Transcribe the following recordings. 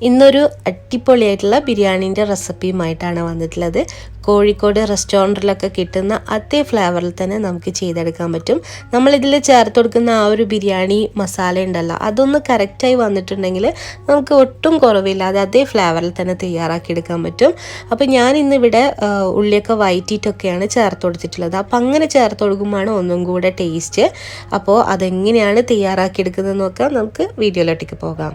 ഇന്നൊരു അടിപൊളിയായിട്ടുള്ള ബിരിയാണിൻ്റെ റെസിപ്പിയുമായിട്ടാണ് വന്നിട്ടുള്ളത്. കോഴിക്കോട് റെസ്റ്റോറൻറ്റിലൊക്കെ കിട്ടുന്ന അതേ ഫ്ലേവറിൽ തന്നെ നമുക്ക് ചെയ്തെടുക്കാൻ പറ്റും. നമ്മളിതിൽ ചേർത്ത് കൊടുക്കുന്ന ആ ഒരു ബിരിയാണി മസാല ഉണ്ടല്ലോ, അതൊന്ന് കറക്റ്റായി വന്നിട്ടുണ്ടെങ്കിൽ നമുക്ക് ഒട്ടും കുറവില്ലാതെ അതേ ഫ്ലേവറിൽ തന്നെ തയ്യാറാക്കിയെടുക്കാൻ പറ്റും. അപ്പോൾ ഞാൻ ഇന്നിവിടെ ഉള്ളിയൊക്കെ വഴറ്റിയിട്ടൊക്കെയാണ് ചേർത്ത് കൊടുത്തിട്ടുള്ളത്. അപ്പോൾ അങ്ങനെ ചേർത്ത് കൊടുക്കുമ്പോഴാണ് ഒന്നും കൂടെ ടേസ്റ്റ്. അപ്പോൾ അതെങ്ങനെയാണ് തയ്യാറാക്കിയെടുക്കുന്നത് നോക്കാം. നമുക്ക് വീഡിയോയിലോട്ടേക്ക് പോകാം.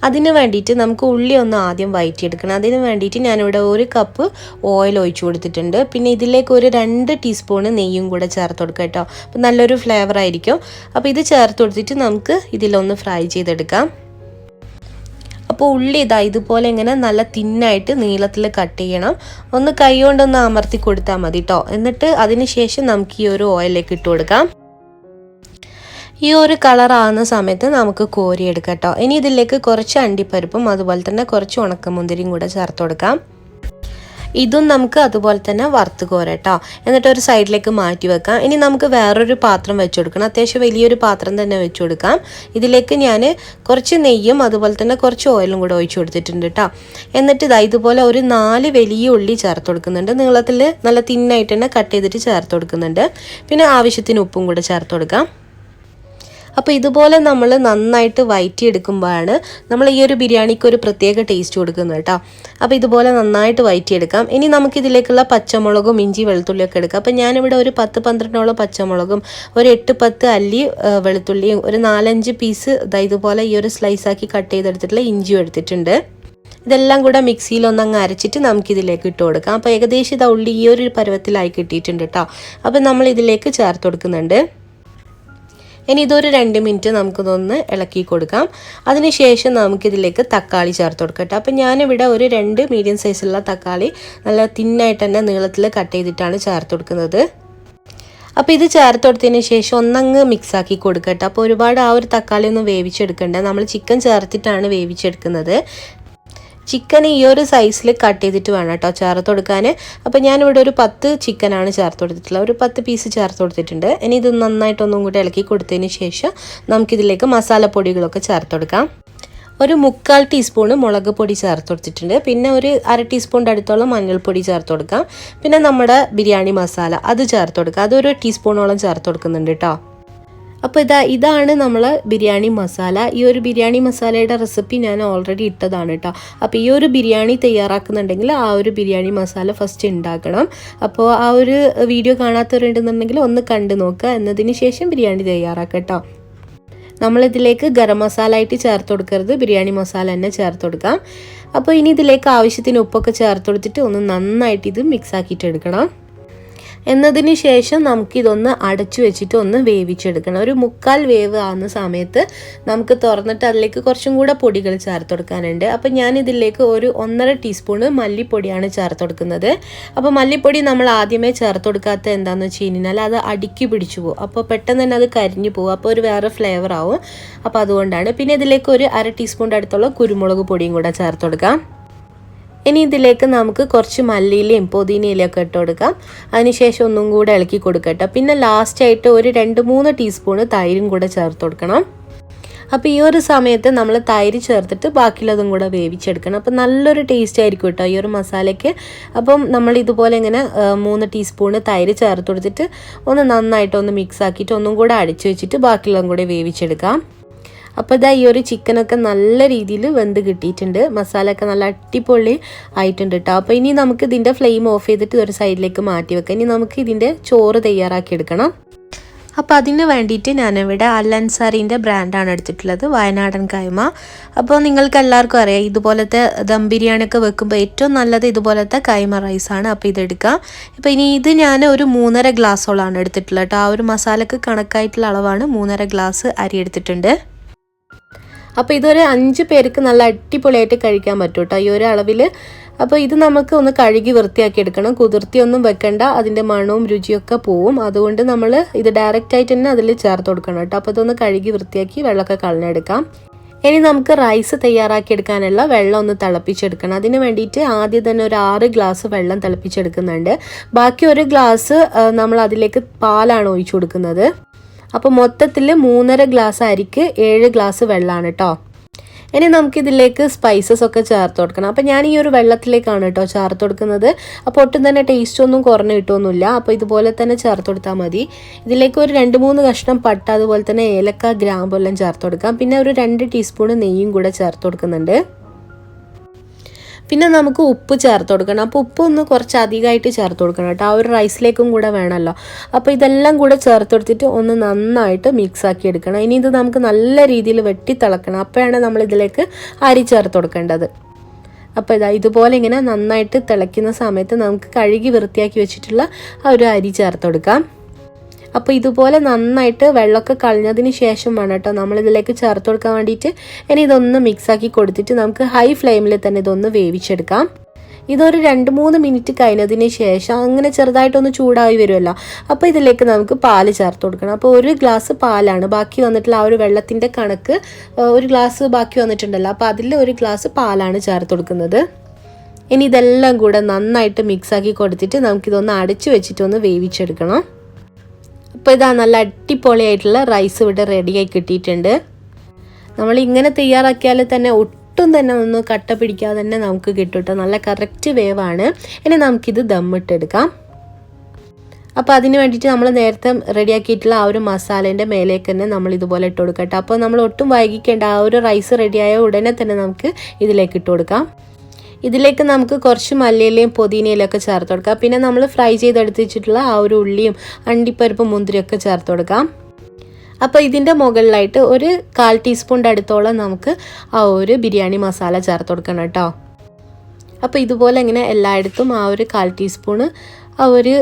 അതിന് വേണ്ടിയിട്ട് നമുക്ക് ഉള്ളി ഒന്ന് ആദ്യം വഴറ്റിയെടുക്കണം. അതിന് വേണ്ടിയിട്ട് ഞാനിവിടെ 1 കപ്പ് ഓയിൽ ഒഴിച്ചു കൊടുത്തിട്ടുണ്ട്. പിന്നെ ഇതിലേക്ക് ഒരു 2 ടീസ്പൂൺ നെയ്യും കൂടെ ചേർത്ത് കൊടുക്കാം കേട്ടോ. അപ്പോൾ നല്ലൊരു ഫ്ലേവർ ആയിരിക്കും. അപ്പോൾ ഇത് ചേർത്ത് കൊടുത്തിട്ട് നമുക്ക് ഇതിലൊന്ന് ഫ്രൈ ചെയ്തെടുക്കാം. അപ്പോൾ ഉള്ളി ഇതുപോലെ ഇങ്ങനെ നല്ല തിന്നായിട്ട് നീളത്തിൽ കട്ട് ചെയ്യണം. ഒന്ന് കൈ കൊണ്ടൊന്ന് അമർത്തി കൊടുത്താൽ മതി കേട്ടോ. എന്നിട്ട് അതിന് ശേഷം നമുക്ക് ഈ ഒരു ഓയിലേക്ക് ഇട്ട് കൊടുക്കാം. ഈ ഒരു കളർ ആകുന്ന സമയത്ത് നമുക്ക് കോരിയെടുക്കാം കേട്ടോ. ഇനി ഇതിലേക്ക് കുറച്ച് അണ്ടിപ്പരിപ്പും അതുപോലെ തന്നെ കുറച്ച് ഉണക്കമുന്തിരിയും കൂടെ ചേർത്ത് കൊടുക്കാം. ഇതും നമുക്ക് അതുപോലെ തന്നെ വറുത്ത് കോരാം കേട്ടോ. എന്നിട്ട് ഒരു സൈഡിലേക്ക് മാറ്റി വെക്കാം. ഇനി നമുക്ക് വേറൊരു പാത്രം വെച്ച് കൊടുക്കണം. അത്യാവശ്യം വലിയൊരു പാത്രം തന്നെ വെച്ച് കൊടുക്കാം. ഇതിലേക്ക് ഞാൻ കുറച്ച് നെയ്യും അതുപോലെ തന്നെ കുറച്ച് ഓയിലും കൂടെ ഒഴിച്ചു കൊടുത്തിട്ടുണ്ട് കേട്ടോ. എന്നിട്ട് ഇതുപോലെ ഒരു 4 വലിയ ഉള്ളി ചേർത്ത് കൊടുക്കുന്നുണ്ട്. നീളത്തിൽ നല്ല തിന്നായിട്ട് തന്നെ കട്ട് ചെയ്തിട്ട് ചേർത്ത് കൊടുക്കുന്നുണ്ട്. പിന്നെ ആവശ്യത്തിന് ഉപ്പും കൂടെ ചേർത്ത് കൊടുക്കാം. അപ്പോൾ ഇതുപോലെ നമ്മൾ നന്നായിട്ട് വഴറ്റിയെടുക്കുമ്പോഴാണ് നമ്മൾ ഈ ഒരു ബിരിയാണിക്ക് ഒരു പ്രത്യേക ടേസ്റ്റ് കൊടുക്കുന്നത് കേട്ടോ. അപ്പോൾ ഇതുപോലെ നന്നായിട്ട് വഴറ്റിയെടുക്കാം. ഇനി നമുക്കിതിലേക്കുള്ള പച്ചമുളകും ഇഞ്ചി വെളുത്തുള്ളിയൊക്കെ എടുക്കാം. അപ്പോൾ ഞാനിവിടെ ഒരു 10-12 പച്ചമുളകും ഒരു 8-10 അല്ലി വെളുത്തുള്ളിയും ഒരു 4-5 പീസ് ഇതുപോലെ ഈ ഒരു സ്ലൈസാക്കി കട്ട് ചെയ്തെടുത്തിട്ടുള്ള ഇഞ്ചിയും എടുത്തിട്ടുണ്ട്. ഇതെല്ലാം കൂടെ മിക്സിയിൽ ഒന്നങ്ങ് അരച്ചിട്ട് നമുക്കിതിലേക്ക് ഇട്ട് കൊടുക്കാം. അപ്പോൾ ഏകദേശം ഉള്ളി ഈ ഒരു പരുവത്തിലായി കിട്ടിയിട്ടുണ്ട് കേട്ടോ. അപ്പോൾ നമ്മൾ ഇതിലേക്ക് ചേർത്ത് കൊടുക്കുന്നുണ്ട്. ഇനി ഇതൊരു 2 മിനിറ്റ് നമുക്കിതൊന്ന് ഇളക്കി കൊടുക്കാം. അതിനുശേഷം നമുക്കിതിലേക്ക് തക്കാളി ചേർത്ത് കൊടുക്കാം കേട്ടോ. അപ്പോൾ ഞാനിവിടെ ഒരു 2 മീഡിയം സൈസുള്ള തക്കാളി നല്ല തിന്നായിട്ട് തന്നെ നീളത്തിൽ കട്ട് ചെയ്തിട്ടാണ് ചേർത്ത് കൊടുക്കുന്നത്. അപ്പോൾ ഇത് ചേർത്ത് കൊടുത്തതിന് ശേഷം ഒന്നങ്ങ് മിക്സാക്കി കൊടുക്കാം കേട്ടോ. അപ്പോൾ ഒരുപാട് ആ ഒരു തക്കാളി ഒന്നും വേവിച്ചെടുക്കണ്ട. നമ്മൾ ചിക്കൻ ചേർത്തിട്ടാണ് വേവിച്ചെടുക്കുന്നത്. ചിക്കൻ ഈ ഒരു സൈസിൽ കട്ട് ചെയ്തിട്ട് വേണം കേട്ടോ ചേർത്ത് കൊടുക്കാൻ. അപ്പോൾ ഞാനിവിടെ ഒരു 10 ചിക്കനാണ് ചേർത്ത് കൊടുത്തിട്ടുള്ളത്. ഒരു 10 പീസ് ചേർത്ത് കൊടുത്തിട്ടുണ്ട്. ഇനി ഇത് നന്നായിട്ടൊന്നും കൂടി ഇളക്കി കൊടുത്തതിന് ശേഷം നമുക്കിതിലേക്ക് മസാലപ്പൊടികളൊക്കെ ചേർത്ത് കൊടുക്കാം. ഒരു 3/4 ടീസ്പൂൺ മുളക് പൊടി ചേർത്ത് കൊടുത്തിട്ടുണ്ട്. പിന്നെ ഒരു 1/2 ടീസ്പൂണിൻ്റെ അടുത്തോളം മഞ്ഞൾപ്പൊടി ചേർത്ത് കൊടുക്കാം. പിന്നെ നമ്മുടെ ബിരിയാണി മസാല അത് ചേർത്ത് കൊടുക്കാം. അതൊരു ടീസ്പൂണോളം ചേർത്ത് കൊടുക്കുന്നുണ്ട് കേട്ടോ. അപ്പോൾ ഇതാണ് നമ്മൾ ബിരിയാണി മസാല. ഈ ഒരു ബിരിയാണി മസാലയുടെ റെസിപ്പി ഞാൻ ഓൾറെഡി ഇട്ടതാണ് കേട്ടോ. അപ്പോൾ ഈ ഒരു ബിരിയാണി തയ്യാറാക്കുന്നുണ്ടെങ്കിൽ ആ ഒരു ബിരിയാണി മസാല ഫസ്റ്റ് ഉണ്ടാക്കണം. അപ്പോൾ ആ ഒരു വീഡിയോ കാണാത്തവരുണ്ടെന്നുണ്ടെങ്കിൽ ഒന്ന് കണ്ടു നോക്കുക. എന്നതിന് ശേഷം ബിരിയാണി തയ്യാറാക്കാം കേട്ടോ. നമ്മളിതിലേക്ക് ഗരം മസാല ആയിട്ട് ചേർത്ത് കൊടുക്കരുത്, ബിരിയാണി മസാല തന്നെ ചേർത്ത് കൊടുക്കാം. അപ്പോൾ ഇനി ഇതിലേക്ക് ആവശ്യത്തിന് ഉപ്പൊക്കെ ചേർത്ത് കൊടുത്തിട്ട് ഒന്ന് നന്നായിട്ട് ഇത് മിക്സ് ആക്കിയിട്ട് എടുക്കണം. എന്നതിന് ശേഷം നമുക്കിതൊന്ന് അടച്ചു വെച്ചിട്ട് ഒന്ന് വേവിച്ചെടുക്കണം. ഒരു 3/4 വേവ് ആവുന്ന സമയത്ത് നമുക്ക് തുറന്നിട്ട് അതിലേക്ക് കുറച്ചും കൂടെ പൊടികൾ ചേർത്ത് കൊടുക്കാനുണ്ട്. അപ്പോൾ ഞാനിതിലേക്ക് ഒരു 1.5 ടീസ്പൂൺ മല്ലിപ്പൊടിയാണ് ചേർത്ത് കൊടുക്കുന്നത്. അപ്പോൾ മല്ലിപ്പൊടി നമ്മൾ ആദ്യമേ ചേർത്ത് കൊടുക്കാത്ത എന്താണെന്ന് വെച്ച് കഴിഞ്ഞാൽ അത് അടുക്കി പിടിച്ചു പോകും. അപ്പോൾ പെട്ടെന്ന് തന്നെ അത് കരിഞ്ഞു പോകും. അപ്പോൾ ഒരു വേറെ ഫ്ലേവർ ആവും. അപ്പോൾ അതുകൊണ്ടാണ്. പിന്നെ ഇതിലേക്ക് ഒരു 1/2 ടീസ്പൂണിൻ്റെ അടുത്തുള്ള കുരുമുളക് പൊടിയും കൂടെ ചേർത്ത് കൊടുക്കാം. ഇനി ഇതിലേക്ക് നമുക്ക് കുറച്ച് മല്ലിയിലയും പുതിനയിലൊക്കെ ഇട്ട് കൊടുക്കാം. അതിനുശേഷം ഒന്നും കൂടെ ഇളക്കി കൊടുക്കട്ടെ. പിന്നെ ലാസ്റ്റായിട്ട് ഒരു 2-3 ടീസ്പൂൺ തൈരും കൂടെ ചേർത്ത് കൊടുക്കണം. അപ്പോൾ ഈ ഒരു സമയത്ത് നമ്മൾ തൈര് ചേർത്തിട്ട് ബാക്കിയുള്ളതും കൂടെ വേവിച്ചെടുക്കണം. അപ്പോൾ നല്ലൊരു ടേസ്റ്റ് ആയിരിക്കും കേട്ടോ ഈ ഒരു മസാലയ്ക്ക്. അപ്പം നമ്മൾ ഇതുപോലെ ഇങ്ങനെ 3 ടീസ്പൂൺ തൈര് ചേർത്ത് കൊടുത്തിട്ട് ഒന്ന് നന്നായിട്ടൊന്ന് മിക്സ് ആക്കിയിട്ട് ഒന്നും കൂടെ അടിച്ചു വെച്ചിട്ട് ബാക്കിയുള്ളതും കൂടെ വേവിച്ചെടുക്കാം. അപ്പോൾ ഈ ഒരു ചിക്കനൊക്കെ നല്ല രീതിയിൽ വെന്ത് കിട്ടിയിട്ടുണ്ട്. മസാലയൊക്കെ നല്ല അടിപൊളി ആയിട്ടുണ്ട് കേട്ടോ. അപ്പോൾ ഇനി നമുക്ക് ഇതിൻ്റെ ഫ്ലെയിം ഓഫ് ചെയ്തിട്ട് ഒരു സൈഡിലേക്ക് മാറ്റി വെക്കാം. ഇനി നമുക്ക് ഇതിൻ്റെ ചോറ് തയ്യാറാക്കിയെടുക്കണം. അപ്പോൾ അതിന് വേണ്ടിയിട്ട് ഞാനിവിടെ അൽഅൻസാറിൻ്റെ ബ്രാൻഡാണ് എടുത്തിട്ടുള്ളത്, വയനാടൻ കൈമ. അപ്പോൾ നിങ്ങൾക്ക് എല്ലാവർക്കും അറിയാം ഇതുപോലത്തെ ദം ബിരിയാണിയൊക്കെ വെക്കുമ്പോൾ ഏറ്റവും നല്ലത് ഇതുപോലത്തെ കൈമ റൈസാണ്. അപ്പോൾ ഇതെടുക്കാം. അപ്പോൾ ഇനി ഇത് ഞാൻ ഒരു 3.5 ഗ്ലാസോളാണ് എടുത്തിട്ടുള്ളത് കേട്ടോ. ആ ഒരു മസാലക്ക് കണക്കായിട്ടുള്ള അളവാണ്. 3.5 ഗ്ലാസ് അരി എടുത്തിട്ടുണ്ട്. അപ്പോൾ ഇതൊരു 5 പേർക്ക് നല്ല അടിപൊളിയായിട്ട് കഴിക്കാൻ പറ്റും കേട്ടോ ഈ ഒരു അളവിൽ. അപ്പോൾ ഇത് നമുക്ക് ഒന്ന് കഴുകി വൃത്തിയാക്കി എടുക്കണം. കുതിർത്തിയൊന്നും വെക്കണ്ട, അതിൻ്റെ മണവും രുചിയൊക്കെ പോവും. അതുകൊണ്ട് നമ്മൾ ഇത് ഡയറക്റ്റായിട്ട് തന്നെ അതിൽ ചേർത്ത് കൊടുക്കണം കേട്ടോ. അപ്പോൾ ഇതൊന്ന് കഴുകി വൃത്തിയാക്കി വെള്ളമൊക്കെ കളഞ്ഞെടുക്കാം. ഇനി നമുക്ക് റൈസ് തയ്യാറാക്കിയെടുക്കാനുള്ള വെള്ളം ഒന്ന് തിളപ്പിച്ചെടുക്കണം. അതിന് വേണ്ടിയിട്ട് ആദ്യം തന്നെ ഒരു 6 ഗ്ലാസ് വെള്ളം തിളപ്പിച്ചെടുക്കുന്നുണ്ട്. ബാക്കി 1 ഗ്ലാസ് നമ്മൾ അതിലേക്ക് പാലാണ് ഒഴിച്ചു കൊടുക്കുന്നത്. അപ്പോൾ മൊത്തത്തിൽ 3.5 ഗ്ലാസ് അരിക്ക് 7 ഗ്ലാസ് വെള്ളമാണ് കേട്ടോ. ഇനി നമുക്കിതിലേക്ക് സ്പൈസസ് ഒക്കെ ചേർത്ത് കൊടുക്കണം. അപ്പോൾ ഞാൻ ഈ ഒരു വെള്ളത്തിലേക്കാണ് കേട്ടോ ചേർത്ത് കൊടുക്കുന്നത്. അപ്പോൾ ഒട്ടും തന്നെ ടേസ്റ്റ് ഒന്നും കുറഞ്ഞ് കിട്ടുമൊന്നുമില്ല. അപ്പോൾ ഇതുപോലെ തന്നെ ചേർത്ത് കൊടുത്താൽ മതി. ഇതിലേക്ക് ഒരു 2-3 കഷ്ണം പട്ട, അതുപോലെ തന്നെ ഏലക്ക, ഗ്രാമ്പു എല്ലാം ചേർത്ത് കൊടുക്കാം. പിന്നെ ഒരു 2 ടീസ്പൂൺ നെയ്യും കൂടെ ചേർത്ത് കൊടുക്കുന്നുണ്ട്. പിന്നെ നമുക്ക് ഉപ്പ് ചേർത്ത് കൊടുക്കണം. അപ്പോൾ ഉപ്പ് ഒന്ന് കുറച്ച് അധികമായിട്ട് ചേർത്ത് കൊടുക്കണം കേട്ടോ. ആ ഒരു റൈസിലേക്കും കൂടെ വേണമല്ലോ. അപ്പോൾ ഇതെല്ലാം കൂടെ ചേർത്ത് കൊടുത്തിട്ട് ഒന്ന് നന്നായിട്ട് മിക്സ് ആക്കി എടുക്കണം. ഇനി ഇത് നമുക്ക് നല്ല രീതിയിൽ വെട്ടി തിളക്കണം. അപ്പോഴാണ് നമ്മളിതിലേക്ക് അരി ചേർത്ത് കൊടുക്കേണ്ടത്. അപ്പോൾ ഇതുപോലെ ഇങ്ങനെ നന്നായിട്ട് തിളയ്ക്കുന്ന സമയത്ത് നമുക്ക് കഴുകി വൃത്തിയാക്കി വെച്ചിട്ടുള്ള ആ ഒരു അരി ചേർത്ത് കൊടുക്കാം. അപ്പോൾ ഇതുപോലെ നന്നായിട്ട് വെള്ളമൊക്കെ കളഞ്ഞതിന് ശേഷം വേണം കേട്ടോ നമ്മളിതിലേക്ക് ചേർത്ത് കൊടുക്കാൻ വേണ്ടിയിട്ട്. ഇനി ഇതൊന്ന് മിക്സാക്കി കൊടുത്തിട്ട് നമുക്ക് ഹൈ ഫ്ലെയിമിൽ തന്നെ ഇതൊന്ന് വേവിച്ചെടുക്കാം. ഇതൊരു 2-3 മിനിറ്റ് കഴിഞ്ഞതിന് ശേഷം അങ്ങനെ ചെറുതായിട്ടൊന്ന് ചൂടായി വരുമല്ലോ. അപ്പോൾ ഇതിലേക്ക് നമുക്ക് പാല് ചേർത്ത് കൊടുക്കണം. അപ്പോൾ 1 ഗ്ലാസ് പാലാണ് ബാക്കി വന്നിട്ടുള്ള ആ ഒരു വെള്ളത്തിൻ്റെ കണക്ക് 1 ഗ്ലാസ് ബാക്കി വന്നിട്ടുണ്ടല്ലോ. അപ്പോൾ അതിൽ 1 ഗ്ലാസ് പാലാണ് ചേർത്ത് കൊടുക്കുന്നത്. ഇനി ഇതെല്ലാം കൂടെ നന്നായിട്ട് മിക്സാക്കി കൊടുത്തിട്ട് നമുക്കിതൊന്ന് അടച്ചു വെച്ചിട്ടൊന്ന് വേവിച്ചെടുക്കണം. അപ്പോൾ ഇതാ നല്ല അടിപൊളിയായിട്ടുള്ള റൈസ് ഇവിടെ റെഡിയായി കിട്ടിയിട്ടുണ്ട്. നമ്മളിങ്ങനെ തയ്യാറാക്കിയാൽ തന്നെ ഒട്ടും തന്നെ ഒന്ന് കട്ട പിടിക്കാതെ തന്നെ നമുക്ക് കിട്ടും കേട്ടോ. നല്ല കറക്റ്റ് വേവാണ്. ഇനി നമുക്കിത് ദമ്മിട്ടെടുക്കാം. അപ്പോൾ അതിന് വേണ്ടിയിട്ട് നമ്മൾ നേരത്തെ റെഡിയാക്കിയിട്ടുള്ള ആ ഒരു മസാലേൻ്റെ മേലേക്ക് തന്നെ നമ്മൾ ഇതുപോലെ ഇട്ട് കൊടുക്കാം കേട്ടോ. അപ്പോൾ നമ്മൾ ഒട്ടും വൈകിക്കേണ്ട. ആ ഒരു റൈസ് റെഡിയായ ഉടനെ തന്നെ നമുക്ക് ഇതിലേക്ക് ഇട്ട് കൊടുക്കാം. ഇതിലേക്ക് നമുക്ക് കുറച്ച് മല്ലിയിലയും പുതിനയിലും ഒക്കെ ചേർത്ത് കൊടുക്കാം. പിന്നെ നമ്മൾ ഫ്രൈ ചെയ്തെടുത്ത് വെച്ചിട്ടുള്ള ആ ഒരു ഉള്ളിയും അണ്ടിപ്പരിപ്പും മുന്തിരിയൊക്കെ ചേർത്ത് കൊടുക്കാം. അപ്പോൾ ഇതിൻ്റെ മുകളിലായിട്ട് ഒരു 1/4 ടീസ്പൂണിൻ്റെ അടുത്തോളം നമുക്ക് ആ ഒരു ബിരിയാണി മസാല ചേർത്ത് കൊടുക്കണം കേട്ടോ. അപ്പോൾ ഇതുപോലെ ഇങ്ങനെ എല്ലായിടത്തും ആ ഒരു 1/4 ടീസ്പൂണ് ആ ഒരു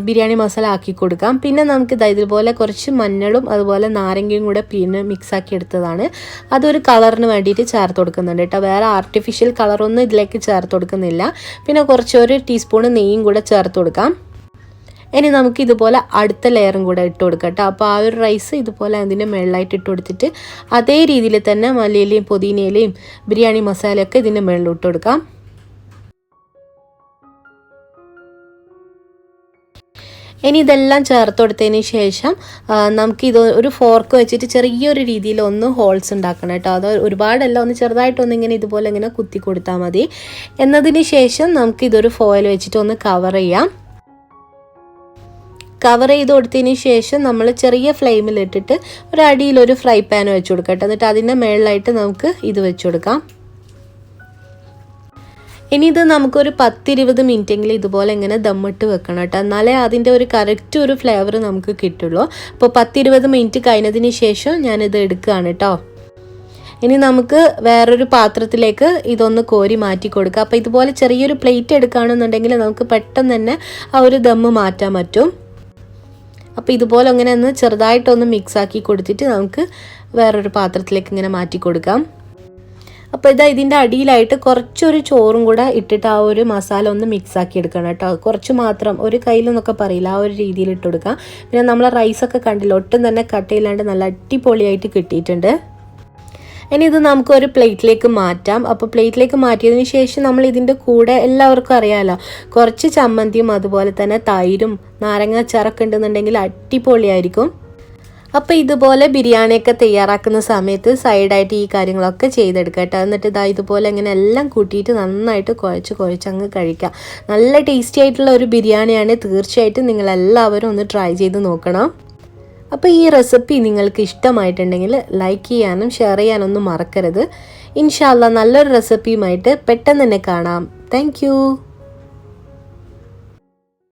ബിരിയാണി മസാല ആക്കി കൊടുക്കാം. പിന്നെ നമുക്ക് ഇതുപോലെ കുറച്ച് മഞ്ഞളും അതുപോലെ നാരങ്ങയും കൂടെ പിന്നെ മിക്സാക്കി എടുത്തതാണ്. അതൊരു കളറിന് വേണ്ടിയിട്ട് ചേർത്ത് കൊടുക്കുന്നുണ്ട് കേട്ടോ. വേറെ ആർട്ടിഫിഷ്യൽ കളറൊന്നും ഇതിലേക്ക് ചേർത്ത് കൊടുക്കുന്നില്ല. പിന്നെ കുറച്ച് 1 ടീസ്പൂണ് നെയ്യും കൂടെ ചേർത്ത് കൊടുക്കാം. ഇനി നമുക്ക് ഇതുപോലെ അടുത്ത ലെയറും കൂടെ ഇട്ട് കൊടുക്കാം കേട്ടോ. അപ്പോൾ ആ ഒരു റൈസ് ഇതുപോലെ അതിൻ്റെ മുകളിലായിട്ട് ഇട്ട് കൊടുത്തിട്ട് അതേ രീതിയിൽ തന്നെ മല്ലിയിലയും പുതിനയിലയും ബിരിയാണി മസാലയൊക്കെ ഇതിൻ്റെ മുകളിൽ ഇട്ട് കൊടുക്കാം. ഇനി ഇതെല്ലാം ചേർത്ത് കൊടുത്തതിന് ശേഷം നമുക്കിത് ഒരു ഫോർക്ക് വെച്ചിട്ട് ചെറിയൊരു രീതിയിൽ ഒന്ന് ഹോൾസ് ഉണ്ടാക്കണം കേട്ടോ. അത് ഒരുപാടല്ല, ഒന്ന് ചെറുതായിട്ടൊന്ന് ഇങ്ങനെ ഇതുപോലെ ഇങ്ങനെ കുത്തി കൊടുത്താൽ മതി. എന്നതിന് ശേഷം നമുക്കിതൊരു ഫോയിൽ വെച്ചിട്ട് ഒന്ന് കവർ ചെയ്യാം. കവർ ചെയ്ത് കൊടുത്തതിന് ശേഷം നമ്മൾ ചെറിയ ഫ്ലെയിമിലിട്ടിട്ട് ഒരു അടിയിലൊരു ഫ്രൈ പാൻ വെച്ച് കൊടുക്കാം. എന്നിട്ട് അതിൻ്റെ മുകളിലായിട്ട് നമുക്ക് ഇത് വെച്ച് കൊടുക്കാം. ഇനി ഇത് നമുക്കൊരു 10-20 മിനിറ്റെങ്കിലും ഇതുപോലെ ഇങ്ങനെ ദമ്മിട്ട് വെക്കണം കേട്ടോ. എന്നാലേ അതിൻ്റെ ഒരു കറക്റ്റ് ഒരു ഫ്ലേവർ നമുക്ക് കിട്ടുള്ളൂ. അപ്പോൾ 10-20 മിനിറ്റ് കഴിഞ്ഞതിന് ശേഷം ഞാനിത് എടുക്കുകയാണ് കേട്ടോ. ഇനി നമുക്ക് വേറൊരു പാത്രത്തിലേക്ക് ഇതൊന്ന് കോരി മാറ്റി കൊടുക്കുക. അപ്പോൾ ഇതുപോലെ ചെറിയൊരു പ്ലേറ്റ് എടുക്കുകയാണെന്നുണ്ടെങ്കിൽ നമുക്ക് പെട്ടെന്ന് തന്നെ ആ ഒരു ദമ്മ് മാറ്റാൻ പറ്റും. അപ്പോൾ ഇതുപോലെ അങ്ങനെ ഒന്ന് ചെറുതായിട്ടൊന്ന് മിക്സാക്കി കൊടുത്തിട്ട് നമുക്ക് വേറൊരു പാത്രത്തിലേക്ക് ഇങ്ങനെ മാറ്റി കൊടുക്കാം. അപ്പോൾ ഇതിൻ്റെ അടിയിലായിട്ട് കുറച്ചൊരു ചോറും കൂടെ ഇട്ടിട്ട് ആ ഒരു മസാല ഒന്ന് മിക്സാക്കി എടുക്കണം കേട്ടോ. കുറച്ച് മാത്രം, ഒരു കയ്യിലെന്നൊക്കെ പറയില്ല, ആ ഒരു രീതിയിൽ ഇട്ട് കൊടുക്കാം. പിന്നെ നമ്മൾ റൈസൊക്കെ കണ്ടില്ല, ഒട്ടും തന്നെ കട്ടയില്ലാണ്ട് നല്ല അടിപൊളിയായിട്ട് കിട്ടിയിട്ടുണ്ട്. ഇനി ഇത് നമുക്കൊരു പ്ലേറ്റിലേക്ക് മാറ്റാം. അപ്പോൾ പ്ലേറ്റിലേക്ക് മാറ്റിയതിന് ശേഷം നമ്മൾ ഇതിൻ്റെ കൂടെ എല്ലാവർക്കും അറിയാമല്ലോ കുറച്ച് ചമ്മന്തിയും അതുപോലെ തന്നെ തൈരും നാരങ്ങ അച്ചാറൊക്കെ ഉണ്ടെന്നുണ്ടെങ്കിൽ അടിപൊളിയായിരിക്കും. അപ്പോൾ ഇതുപോലെ ബിരിയാണിയൊക്കെ തയ്യാറാക്കുന്ന സമയത്ത് സൈഡായിട്ട് ഈ കാര്യങ്ങളൊക്കെ ചെയ്തെടുക്കുക കേട്ടോ. എന്നിട്ട് ഇതുപോലെ ഇങ്ങനെ എല്ലാം കൂട്ടിയിട്ട് നന്നായിട്ട് കുഴച്ചങ്ങ് കഴിക്കാം. നല്ല ടേസ്റ്റി ആയിട്ടുള്ള ഒരു ബിരിയാണിയാണ്. തീർച്ചയായിട്ടും നിങ്ങളെല്ലാവരും ഒന്ന് ട്രൈ ചെയ്ത് നോക്കണം. അപ്പോൾ ഈ റെസിപ്പി നിങ്ങൾക്ക് ഇഷ്ടമായിട്ടുണ്ടെങ്കിൽ ലൈക്ക് ചെയ്യാനും ഷെയർ ചെയ്യാനൊന്നും മറക്കരുത്. ഇൻഷാ അല്ലാ നല്ലൊരു റെസിപ്പിയുമായിട്ട് പെട്ടെന്ന് തന്നെ കാണാം. താങ്ക്